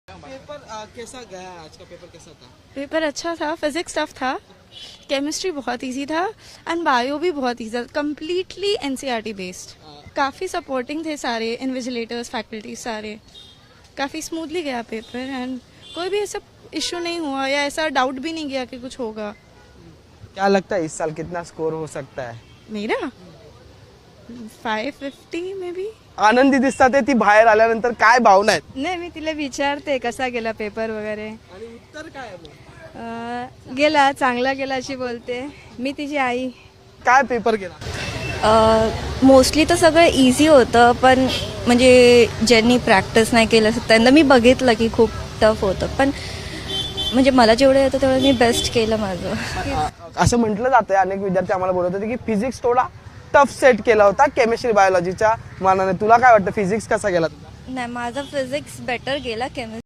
Paper कैसा गया? आज का पेपर कैसा था? पेपर अच्छा था, फिजिक्स टफ था, केमिस्ट्री बहुत इजी था एंड बायो भी बहुत इजी था, कम्प्लीटली एनसीईआरटी बेस्ड। काफ़ी सपोर्टिंग थे सारे इन्विजिलेटर्स, फैकल्टी सारे। काफ़ी स्मूथली गया पेपर एंड कोई भी ऐसा इशू नहीं हुआ या ऐसा डाउट भी नहीं गया कि कुछ होगा। क्या लगता है इस साल कितना स्कोर हो सकता है? मेरा 550 मे बी। आनंदी दिसतात ती बाहेर आल्यानंतर काय भावना आहेत? नाही, मी तिला विचारते कसा गेला पेपर वगैरे. आणि उत्तर काय आहे मग? गेला, चांगला गेला अशी बोलते. मी तिची आई. काय पेपर गेला? मोस्टली तर सगळं इझी होतं, पण म्हणजे ज्यांनी प्रॅक्टिस नाही केलं त्यांना मी बघितलं की खूप टफ होतं, पण म्हणजे मला जेवढं येतं तेवढं मी बेस्ट केलं माझं. असं म्हटलं जातंय, अनेक विद्यार्थी आम्हाला बोलत होते की फिजिक्स थोडा टफ सेट केला होता केमिस्ट्री बायोलॉजीच्या मानाने. तुला काय वाटतं, फिजिक्स कसा गेला तुझा? नाही, माझा फिजिक्स बेटर गेला, केमिस्ट्री